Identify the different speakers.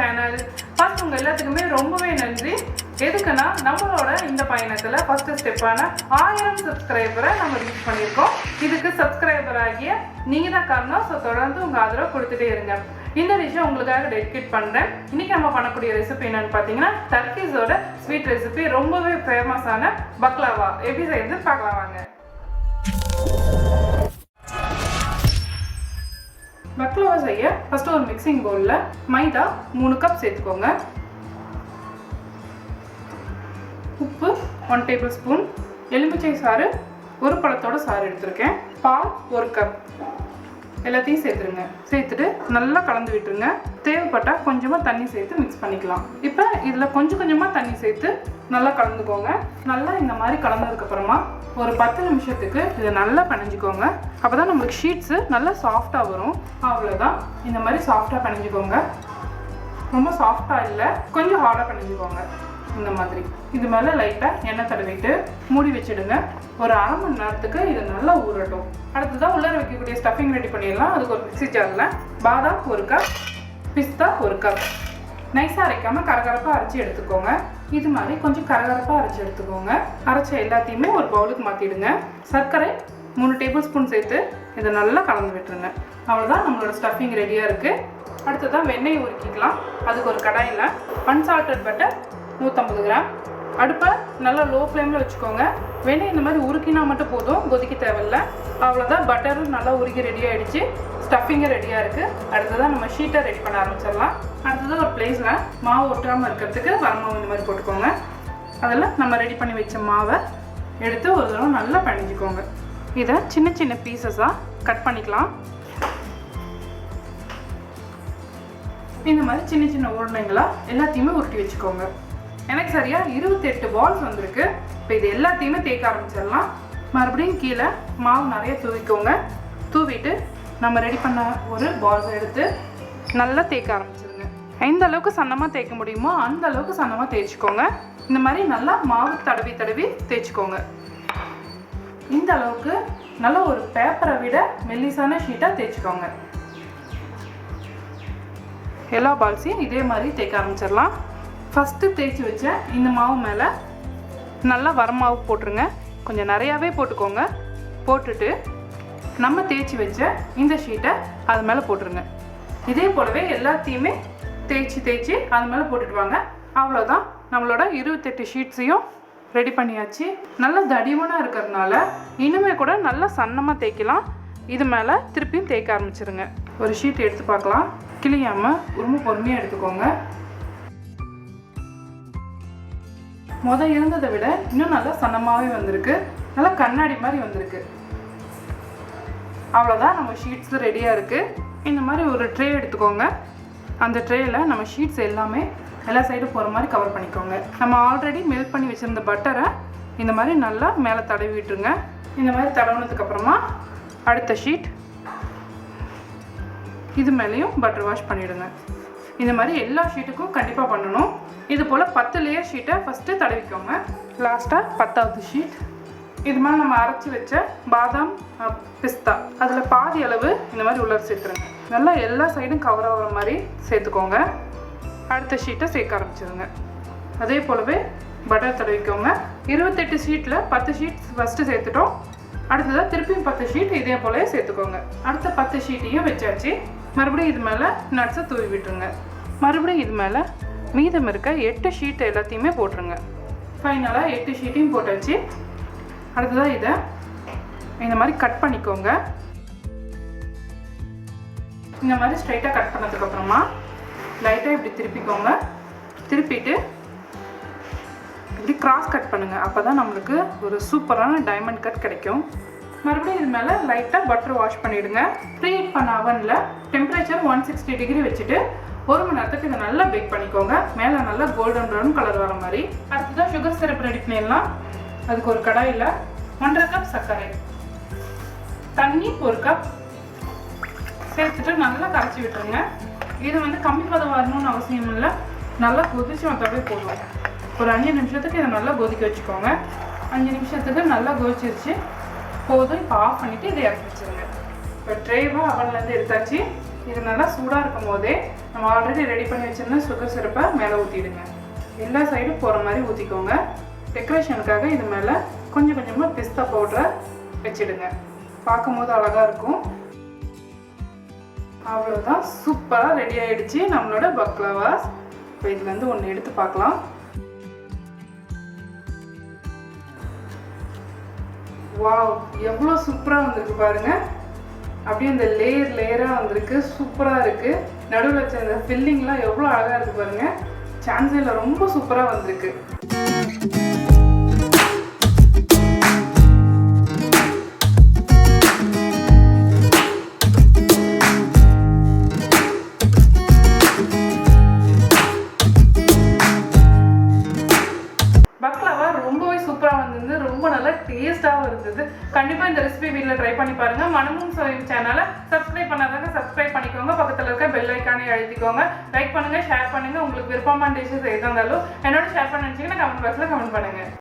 Speaker 1: Channel. First உங்க எல்லாத்துக்குமே ரொம்பவே நன்றி. எதுக்குன்னா நம்மளோட இந்த பயணத்துல ஃபர்ஸ்ட் ஸ்டெப்பான 1000 சப்ஸ்கிரைபரை நம்ம ரீச் பண்ணியிருக்கோம். இதுக்கு சப்ஸ்கிரைபர் ஆகிய நீங்க தான் காரணம். ஸோ தொடர்ந்து உங்க ஆதரவு கொடுத்துட்டே இருங்க. இந்த விஷயம் உங்களுக்காக டெடிகேட் பண்ணுறேன். இன்னைக்கு நம்ம பண்ணக்கூடிய ரெசிபி என்னன்னு பார்த்தீங்கன்னா டர்க்கிஷோட ஸ்வீட் ரெசிபி, ரொம்பவே ஃபேமஸான பக்லாவா. எப்படி செய்யறது பார்க்கலாம் வாங்க. பக்லாவா செய்ய ஃபர்ஸ்ட் ஒரு மிக்சிங் பவுலில் மைதா 3 கப் சேர்த்துக்கோங்க. உப்பு 1 டேபிள் ஸ்பூன், எலுமிச்சை சாறு 1 பழத்தோட சாறு எடுத்திருக்கேன், பால் 1 கப் எல்லாத்தையும் சேர்த்துருங்க. சேர்த்துட்டு நல்லா கலந்து விட்டுருங்க. தேவைப்பட்டால் கொஞ்சமாக தண்ணி சேர்த்து மிக்ஸ் பண்ணிக்கலாம். இப்போ இதில் கொஞ்சம் கொஞ்சமாக தண்ணி சேர்த்து நல்லா கலந்துக்கோங்க. நல்லா இந்த மாதிரி கலந்ததுக்கப்புறமா ஒரு 10 நிமிஷத்துக்கு இதை நல்லா பிணைஞ்சிக்கோங்க. அப்போ தான் நம்மளுக்கு ஷீட்ஸு நல்லா சாஃப்டாக வரும். அவ்வளோதான், இந்த மாதிரி சாஃப்டாக பிணைஞ்சிக்கோங்க. ரொம்ப சாஃப்டாக இல்லை, கொஞ்சம் ஹார்டாக பிணைஞ்சிக்கோங்க. இந்த மாதிரி இது மேலே லைட்டாக எண்ணெய் தடவிட்டு மூடி வச்சுடுங்க. ஒரு அரை மணி நேரத்துக்கு இது நல்லா ஊறட்டும். அடுத்ததான் உள்ளே வைக்கக்கூடிய ஸ்டஃபிங் ரெடி பண்ணிடலாம். அதுக்கு ஒரு மிக்ஸி ஜாரில் பாதாம் 1 கப், பிஸ்தா 1 கப் நைஸாக அரைக்காமல் கரகரப்பாக அரைச்சி எடுத்துக்கோங்க. இது மாதிரி கொஞ்சம் கரகரப்பாக அரைச்சி எடுத்துக்கோங்க. அரைச்ச எல்லாத்தையுமே ஒரு பவுலுக்கு மாற்றிடுங்க. சர்க்கரை 3 டேபிள் ஸ்பூன் சேர்த்து இதை நல்லா கலந்து விட்டுருங்க. அவ்வளோதான், நம்மளோட ஸ்டஃபிங் ரெடியாக இருக்குது. அடுத்ததான் வெண்ணெய் உருக்கிக்கலாம். அதுக்கு ஒரு கடாயில் அன்சால்டட் பட்டர் 150 கிராம். அடுப்பை நல்லா லோ ஃப்ளேமில் வச்சுக்கோங்க. வெண்ணெய் இந்த மாதிரி உருக்கினா மட்டும் போதும், கொதிக்க தேவையில்லை. அவ்வளோதான், பட்டரும் நல்லா உருக்கி ரெடி ஆகிடுச்சு. ஸ்டஃபிங்கும் ரெடியாக இருக்குது. அடுத்ததான் நம்ம ஷீட்டை ரெடி பண்ண ஆரம்பிச்சிடலாம். அடுத்ததான் ஒரு பிளேஸில் மாவு ஒட்டாமல் இருக்கிறதுக்கு வரமாவு இந்த மாதிரி போட்டுக்கோங்க. அதில் நம்ம ரெடி பண்ணி வச்ச மாவை எடுத்து ஒரு தடவை நல்லா பிணைஞ்சிக்கோங்க. இதை சின்ன சின்ன பீசஸாக கட் பண்ணிக்கலாம். இந்த மாதிரி சின்ன சின்ன உருண்டைங்களாக எல்லாத்தையுமே உருட்டி வச்சுக்கோங்க. எனக்கு சரியாக 28 பால்ஸ் வந்திருக்கு. இப்போ இது எல்லாத்தையுமே தேய்க்க ஆரம்பிச்சிடலாம். மறுபடியும் கீழே மாவு நிறைய தூவிக்கோங்க. தூவிட்டு நம்ம ரெடி பண்ண ஒரு பால்ஸ் எடுத்து நல்லா தேய்க்க ஆரம்பிச்சிருங்க. எந்த அளவுக்கு சன்னமாக தேய்க்க முடியுமோ அந்த அளவுக்கு சன்னமாக தேய்ச்சிக்கோங்க. இந்த மாதிரி நல்லா மாவு தடவி தடவி தேய்ச்சிக்கோங்க. இந்த அளவுக்கு நல்லா ஒரு பேப்பரை விட மெல்லிசான ஷீட்டாக தேய்ச்சிக்கோங்க. எல்லா பால்ஸையும் இதே மாதிரி தேய்க்க ஆரம்பிச்சிடலாம். ஃபஸ்ட்டு தேய்ச்சி வச்ச இந்த மாவு மேலே நல்லா வரமாவு போட்டுருங்க. கொஞ்சம் நிறையாவே போட்டுக்கோங்க. போட்டுட்டு நம்ம தேய்ச்சி வச்ச இந்த ஷீட்டை அது மேலே போட்டுருங்க. இதே போலவே எல்லாத்தையுமே தேய்ச்சி அது மேலே போட்டுட்டு வாங்க. அவ்வளோதான், நம்மளோட 28 ஷீட்ஸையும் ரெடி பண்ணியாச்சு. நல்லா தடிமனாக இருக்கிறதுனால இனிமேல் கூட நல்லா சன்னமாக தேய்க்கலாம். இது மேலே திருப்பியும் தேய்க்க ஆரம்பிச்சிருங்க. ஒரு ஷீட் எடுத்து பார்க்கலாம். கிளியாமல் ரொம்ப பொறுமையாக எடுத்துக்கோங்க. இருந்ததை விட இன்னும் நல்லா சன்னமாகவே வந்திருக்கு. நல்லா கண்ணாடி மாதிரி வந்திருக்கு. அவ்வளோதான், நம்ம ஷீட்ஸ் ரெடியாக இருக்குது. இந்த மாதிரி ஒரு ட்ரே எடுத்துக்கோங்க. அந்த ட்ரேயில் நம்ம ஷீட்ஸ் எல்லாமே எல்லா சைடும் போகிற மாதிரி கவர் பண்ணிக்கோங்க. நம்ம ஆல்ரெடி மெல்ட் பண்ணி வச்சுருந்த பட்டரை இந்த மாதிரி நல்லா மேலே தடவி விட்டுருங்க. இந்த மாதிரி தடவினதுக்கப்புறமா அடுத்த ஷீட் இது மேலேயும் பட்டர் வாஷ் பண்ணிவிடுங்க. இந்த மாதிரி எல்லா ஷீட்டுக்கும் கண்டிப்பாக பண்ணணும். இது போல் 10 லேயர் ஷீட்டை ஃபஸ்ட்டு தடவிக்கோங்க. லாஸ்ட்டாக 10வது ஷீட் இது மாதிரி நம்ம அரைச்சி வச்ச பாதாம் பிஸ்தா அதில் பாதி அளவு இந்த மாதிரி உள்ளே சேர்த்துருங்க. நல்லா எல்லா சைடும் கவர் ஆகிற மாதிரி சேர்த்துக்கோங்க. அடுத்த ஷீட்டை சேர்க்க ஆரம்பிச்சிருங்க. அதே போலவே பட்டர் தடவிக்கோங்க. 28 ஷீட்டில் 10 ஷீட் ஃபஸ்ட்டு சேர்த்துட்டோம். அடுத்ததாக திருப்பியும் 10 ஷீட் இதே போலவே சேர்த்துக்கோங்க. அடுத்த 10 ஷீட்டையும் வச்சாச்சு. மறுபடியும் இது மேலே நட்ஸை தூவி விட்டுருங்க. மறுபடியும் இது மேலே மீதம் இருக்க 8 ஷீட் எல்லாத்தையுமே போட்டுருங்க. ஃபைனலாக 8 ஷீட்டையும் போட்டாச்சு. அடுத்ததாக இதை இந்த மாதிரி கட் பண்ணிக்கோங்க. இந்த மாதிரி ஸ்ட்ரைட்டாக கட் பண்ணதுக்கப்புறமா லைட்டாக இப்படி திருப்பிக்கோங்க. திருப்பிட்டு இப்படி கிராஸ் கட் பண்ணுங்கள். அப்போ தான் நம்மளுக்கு ஒரு சூப்பரான டைமண்ட் கட் கிடைக்கும். மறுபடியும் இது மேலே லைட்டாக பட்டர் வாஷ் பண்ணிவிடுங்க. ப்ரீஹீட் பண்ண அவனில் டெம்பரேச்சர் 160 டிகிரி வச்சுட்டு 1 மணி நேரத்துக்கு இதை நல்லா பேக் பண்ணிக்கோங்க. மேலே நல்லா கோல்டன் ப்ரௌன் கலர் வர மாதிரி. அடுத்ததான் சுகர் சிரப் ரெடி பண்ணிடலாம். அதுக்கு ஒரு கடாயில் 1.5 கப் சர்க்கரை, தண்ணி 1 கப் சேர்த்துட்டு நல்லா கரைச்சி விட்டுருங்க. இது கம்மி பதம் வரணும்னு அவசியம் இல்லை. நல்லா கொதிச்சு வந்தாலே போதும். ஒரு 5 நிமிஷத்துக்கு இதை நல்லா கொதிக்க வச்சுக்கோங்க. 5 நிமிஷத்துக்கு நல்லா கொதிச்சிருச்சு போதும். இப்போ ஆஃப் பண்ணிவிட்டு இதை இறக்கி வச்சுருங்க. இப்போ ட்ரேவாக அவன்லேருந்து எடுத்தாச்சு. இது நல்லா சூடாக இருக்கும் போதே நம்ம ஆல்ரெடி ரெடி பண்ணி வச்சிருந்த சுகர் சிரப்பை மேலே ஊற்றிடுங்க. எல்லா சைடும் போகிற மாதிரி ஊற்றிக்கோங்க. டெக்கரேஷனுக்காக இது மேலே கொஞ்சம் கொஞ்சமாக பிஸ்தா பவுடரை வச்சிடுங்க. பார்க்கும்போது அழகாக இருக்கும். அவ்வளோதான், சூப்பராக ரெடி ஆகிடுச்சு நம்மளோட பக்லாவாஸ். இப்போ இதுலேருந்து ஒன்று எடுத்து பார்க்கலாம். வாவ், எவ்வளோ சூப்பராக வந்திருக்கு பாருங்கள். அப்படியே இந்த லேயராக வந்திருக்கு, சூப்பராக இருக்குது. நடுவில் வச்ச இந்த ஃபில்லிங்லாம் எவ்வளோ அழகாக இருக்குது பாருங்கள். சான்ஸே இல்லை, ரொம்ப சூப்பராக வந்திருக்கு. பக்லாவா ரொம்பவே சூப்பராக வந்திருந்து, ரொம்ப நல்லா டேஸ்ட்டாகவும் இருந்தது. கண்டிப்பாக இந்த ரெசிபி வீட்டில் ட்ரை பண்ணி பாருங்கள். மனமும் சுவையும் சேனலை சப்ஸ்கிரைப் பண்ணாதாங்க சப்ஸ்கிரைப் பண்ணிக்கோங்க. பக்கத்தில் இருக்க பெல் ஐக்கானே அழுத்திக்கோங்க. லைக் பண்ணுங்கள், ஷேர் பண்ணுங்கள். உங்களுக்கு விருப்பமான டிஷ்ஷஸ் எதாக இருந்தாலும் என்னோட ஷேர் பண்ண நினச்சிங்கன்னா கமெண்ட் பாக்ஸில் கமெண்ட் பண்ணுங்கள்.